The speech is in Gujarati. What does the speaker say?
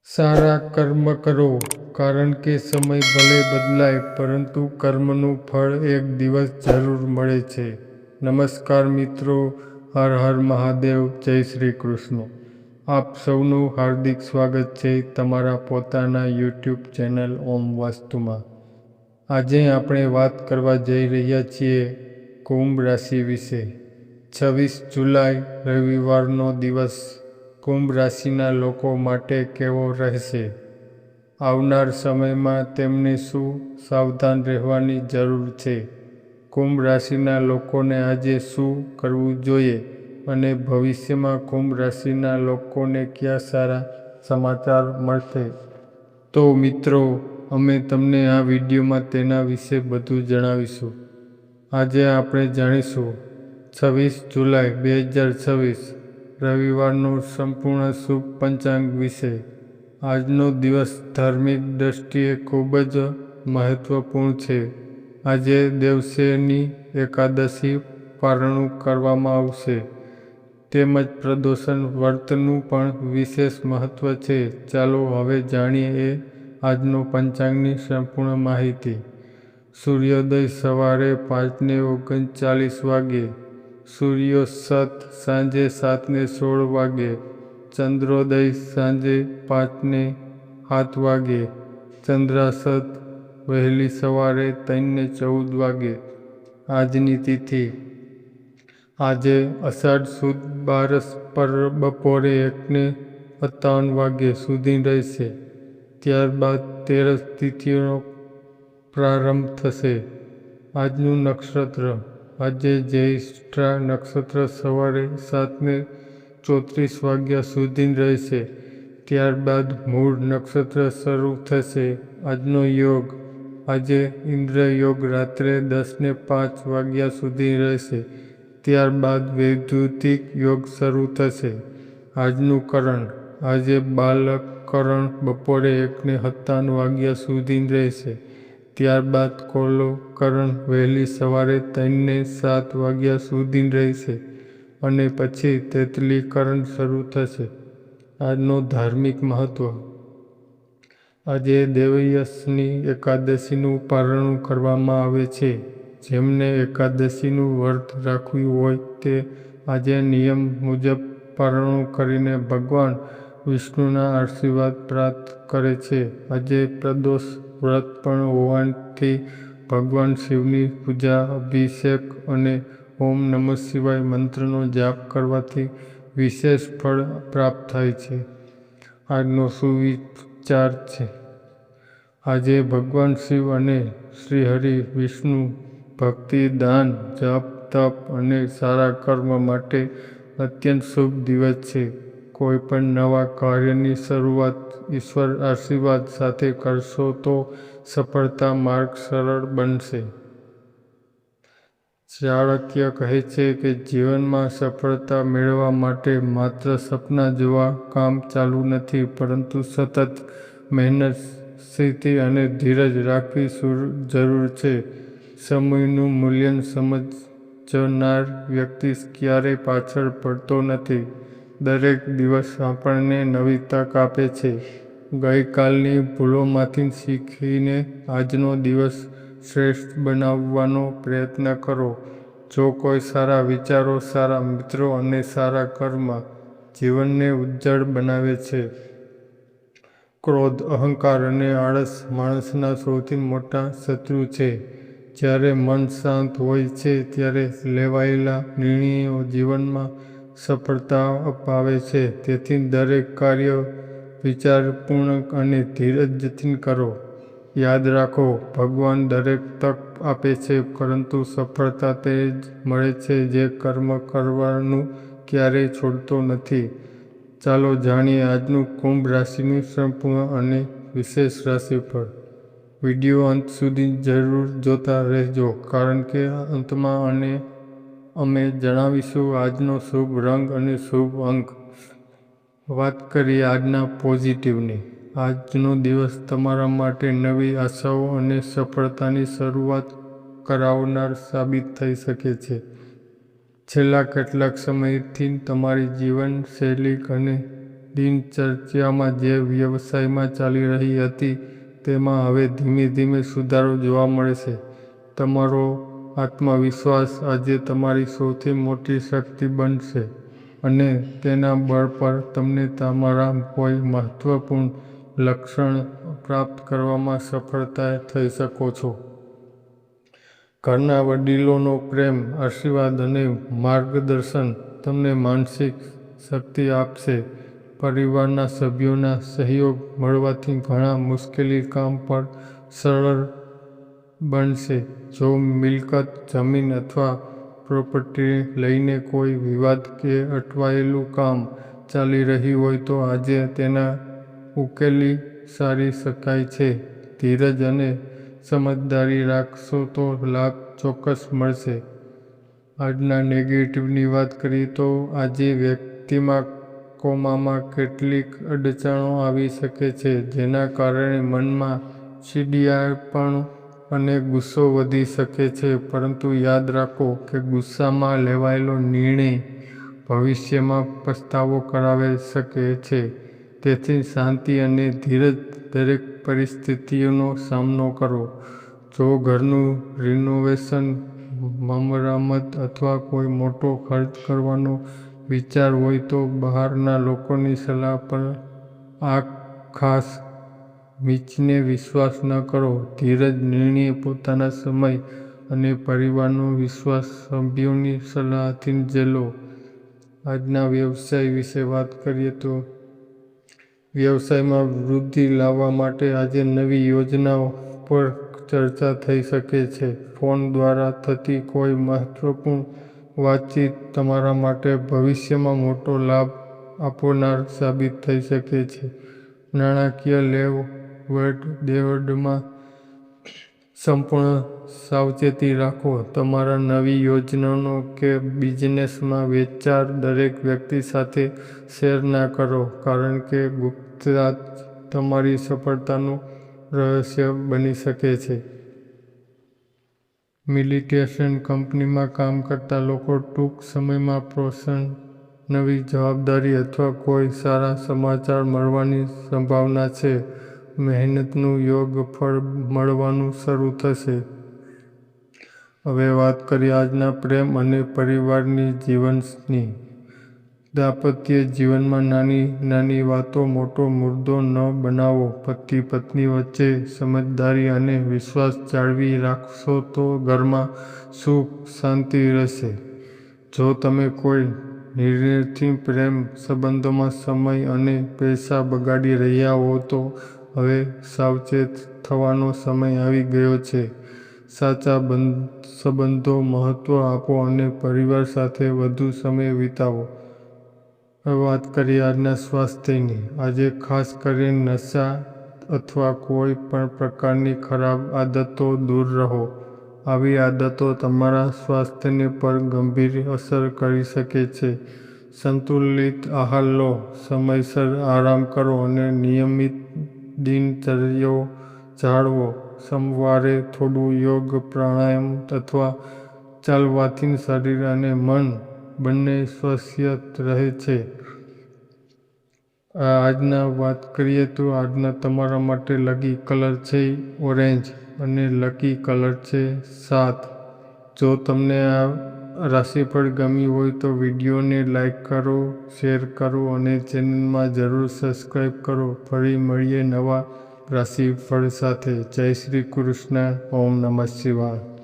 સારા કર્મ કરો, કારણ કે સમય ભલે બદલાય પરંતુ કર્મનું ફળ એક દિવસ જરૂર મળે છે. નમસ્કાર મિત્રો, હર હર મહાદેવ, જય શ્રી કૃષ્ણ. આપ સૌનું હાર્દિક સ્વાગત છે તમારા પોતાના યુટ્યુબ ચેનલ ઓમ વાસ્તુમાં. આજે આપણે વાત કરવા જઈ રહ્યા છીએ કુંભ રાશિ વિશે. 26 જુલાઈ રવિવારનો દિવસ કુંભ રાશિના લોકો માટે કેવો રહેશે? આવનાર સમયમાં તેમને શું સાવધાન રહેવાની જરૂર છે? કુંભ રાશિના લોકોને આજે શું કરવું જોઈએ અને ભવિષ્યમાં કુંભ રાશિના લોકોને કયા સારા સમાચાર મળશે? તો મિત્રો, અમે તમને આ વિડીયોમાં તેના વિશે બધું જણાવીશું. આજે આપણે જાણીશું 26 જુલાઈ 2026 રવિવારનું સંપૂર્ણ શુભ પંચાંગ વિશે. આજનો દિવસ ધાર્મિક દ્રષ્ટિએ ખૂબ જ મહત્વપૂર્ણ છે. આજે દેવસેની એકાદશી પારણું કરવામાં આવશે. તેમજ પ્રદોષ વ્રતનું પણ વિશેષ મહત્વ છે. ચાલો હવે જાણીએ આજનો પંચાંગની સંપૂર્ણ માહિતી. સૂર્યોદય સવારે 5:39 વાગ્યે, સૂર્યોષત સાંજે 7:16 વાગ્યે, ચંદ્રોદય સાંજે 5:07 વાગ્યે, ચંદ્રાષત વહેલી સવારે 3:14 વાગ્યે. આજની તિથિ: આજે અષાઢ સુદ બારસ બપોરે 1:57 વાગ્યે સુધી રહેશે. ત્યારબાદ તેરસ તિથિનો પ્રારંભ થશે. આજનું નક્ષત્ર: આજે જ્યેષ્ઠા નક્ષત્ર સવારે 7:34 વાગ્યા સુધી રહેશે. ત્યારબાદ મૂળ નક્ષત્ર શરૂ થશે. આજનો યોગ: આજે ઇન્દ્ર યોગ રાત્રે 10:05 વાગ્યા સુધી રહેશે. ત્યારબાદ વૈદ્યુતિક યોગ શરૂ થશે. આજનું કરણ: આજે બાલક કરણ બપોરે 1:57 વાગ્યા સુધી રહેશે. ત્યારબાદ કૌલવ કરણ વહેલી સવારે 3:07 વાગ્યા સુધી રહેશે અને પછી તિથિ કરણ શરૂ થશે. આજનો ધાર્મિક મહત્વ: આજે દેવયની એકાદશીનું પારણું કરવામાં આવે છે. જેમને એકાદશીનું વ્રત રાખ્યું હોય તે આજે નિયમ મુજબ પારણું કરીને ભગવાન વિષ્ણુના આશીર્વાદ પ્રાપ્ત કરે છે. આજે પ્રદોષ વ્રત પણ હોવાથી ભગવાન શિવની પૂજા, અભિષેક અને ઓમ નમઃ શિવાય મંત્રનો જાપ કરવાથી વિશેષ ફળ પ્રાપ્ત થાય છે. આજનો સુવિચાર છે: આજે ભગવાન શિવ અને શ્રીહરિ વિષ્ણુ ભક્તિ, દાન, જપ, તપ અને સારા કર્મ માટે અત્યંત શુભ દિવસ છે. કોઈ પણ નવા કાર્યની શરૂઆત ઈશ્વર આશીર્વાદ સાથે કરશો તો સફળતા માર્ગ સરળ બનશે. ચાણક્ય કહે છે કે જીવનમાં સફળતા મેળવવા માટે માત્ર સપના જોવા કામ ચાલુ નથી, પરંતુ સતત મહેનત, શિસ્ત અને ધીરજ રાખવી જરૂર છે. સમયનું મૂલ્ય સમજનાર વ્યક્તિ ક્યારેય પાછળ પડતો નથી. દરેક દિવસ આપણને નવી તક આપે છે. ગઈકાલની ભૂલોમાંથી શીખીને આજનો દિવસ શ્રેષ્ઠ બનાવવાનો પ્રયત્ન કરો. જો કોઈ સારા વિચારો, સારા મિત્રો અને સારા કર્મ જીવનને ઉજ્જવળ બનાવે છે. ક્રોધ, અહંકાર અને આળસ માણસના સૌથી મોટા શત્રુ છે. જ્યારે મન શાંત હોય છે ત્યારે લેવાયેલા નિર્ણયો જીવનમાં સફળતા અપાવે છે. તેથી દરેક કાર્ય વિચારપૂર્વક અને ધીરજથી કરો. યાદ રાખો, ભગવાન દરેક તક આપે છે, પરંતુ સફળતા તે જ મળે છે જે કર્મ કરવાનું ક્યારેય છોડતો નથી. ચાલો જાણીએ આજનું કુંભ રાશિનું સંપૂર્ણ અને વિશેષ રાશિફળ. વિડીયો અંત સુધી જરૂર જોતા રહેજો, કારણ કે અંતમાં અમે જણાવીશું આજનો શુભ રંગ અને શુભ અંક. વાત કરીએ આજના પોઝિટિવની. આજનો દિવસ તમારા માટે નવી આશાઓ અને સફળતાની શરૂઆત કરાવનાર સાબિત થઈ શકે છે. છેલ્લા કેટલાક સમયથી તમારી જીવનશૈલી અને દિનચર્યામાં જે વ્યવસાયમાં ચાલી રહી હતી તેમાં હવે ધીમે ધીમે સુધારો જોવા મળશે. તમારો આત્મવિશ્વાસ આજે તમારી સૌથી મોટી શક્તિ બનશે અને તેના બળ પર તમને તમારા કોઈ મહત્વપૂર્ણ લક્ષ્ય પ્રાપ્ત કરવામાં સફળતા થઈ શકો છો. ઘરના વડીલોનો પ્રેમ, આશીર્વાદ અને માર્ગદર્શન તમને માનસિક શક્તિ આપશે. પરિવારના સભ્યોના સહયોગ મળવાથી ઘણા મુશ્કેલ કામ પણ સરળ બનશે. જો મિલકત, જમીન અથવા પ્રોપર્ટી લઈને કોઈ વિવાદ કે અટવાયેલું કામ ચાલી રહ્યું હોય તો આજે તેને ઉકેલી સારી શકાય છે. ધીરજ અને સમજદારી રાખશો તો લાભ ચોક્કસ મળશે. આજના નેગેટિવની વાત કરીએ તો આજે વ્યક્તિમાં કોમામાં કેટલીક અડચણો આવી શકે છે જેના કારણે મનમાં ચીડિયાપણું અને ગુસ્સો વધી શકે છે. પરંતુ યાદ રાખો કે ગુસ્સામાં લેવાયેલો નિર્ણય ભવિષ્યમાં પસ્તાવો કરાવી શકે છે. તેથી શાંતિ અને ધીરજ દરેક પરિસ્થિતિનો સામનો કરો. જો ઘરનું રિનોવેશન, મરામત અથવા કોઈ મોટો ખર્ચ કરવાનો વિચાર હોય તો બહારના લોકોની સલાહ પર ખાસ મીચને વિશ્વાસ ન કરો. ધીરજ, નિર્ણય, પોતાના સમય અને પરિવારનો વિશ્વાસ સભ્યોની સલાહથી જ લો. આજના વ્યવસાય વિશે વાત કરીએ તો વ્યવસાયમાં વૃદ્ધિ લાવવા માટે આજે નવી યોજનાઓ પર ચર્ચા થઈ શકે છે. ફોન દ્વારા થતી કોઈ મહત્વપૂર્ણ વાતચીત તમારા માટે ભવિષ્યમાં મોટો લાભ આપનાર સાબિત થઈ શકે છે. નાણાકીય લેવડ-દેવડમાં સંપૂર્ણ સાવચેતી રાખો. તમારા નવી યોજનાઓ કે બિઝનેસમાં વિચાર દરેક વ્યક્તિ સાથે શેર ના કરો, કારણ કે ગુપ્તતા તમારી સફળતાનું રહસ્ય બની શકે છે. મિલિટેશન કંપનીમાં કામ કરતા લોકો ટૂંક સમયમાં પ્રમોશન, નવી જવાબદારી અથવા કોઈ સારા સમાચાર મળવાની સંભાવના છે. મહેનતનું યોગ્ય ફળ મળવાનું શરૂ થશે. હવે વાત કરીએ આજના પ્રેમ અને પરિવારની જીવનની. દાંપત્ય જીવનમાં નાની નાની વાતો મોટો મુદ્દો ન બનાવો. પતિ-પત્ની વચ્ચે સમજદારી અને વિશ્વાસ જાળવી રાખશો તો ઘરમાં સુખ શાંતિ રહેશે. જો તમે કોઈ નિર્ણયથી પ્રેમ સંબંધોમાં સમય અને પૈસા બગાડી રહ્યા હો તો હવે સાવચેત થવાનો સમય આવી ગયો છે. સાચા સંબંધો મહત્વ આપો અને પરિવાર સાથે વધુ સમય વિતાવો. હવે વાત કરીએ આજના સ્વાસ્થ્યની. આજે ખાસ કરીને નશા અથવા કોઈ પણ પ્રકારની ખરાબ આદતો દૂર રહો. આવી આદતો તમારા સ્વાસ્થ્ય પર ગંભીર અસર કરી શકે છે. સંતુલિત આહાર લો, સમયસર આરામ કરો અને નિયમિત દિનચર્યાઓ જાળવો. સવારે થોડું યોગ, પ્રાણાયામ અથવા ચાલવાથી શરીર અને મન બંને સ્વસ્થ રહે છે. આજના વાત કરીએ તો આજના તમારા માટે લકી કલર છે ઓરેન્જ અને લકી કલર છે 7. જો તમને આ રાશિફળ ગમ્યું હોય તો વિડીયોને લાઈક કરો, શેર કરો અને ચેનલમાં જરૂર સબસ્ક્રાઈબ કરો. ફરી મળીએ નવા રાશિફળ સાથે. જય શ્રી કૃષ્ણ. ઓમ નમઃ શિવાય.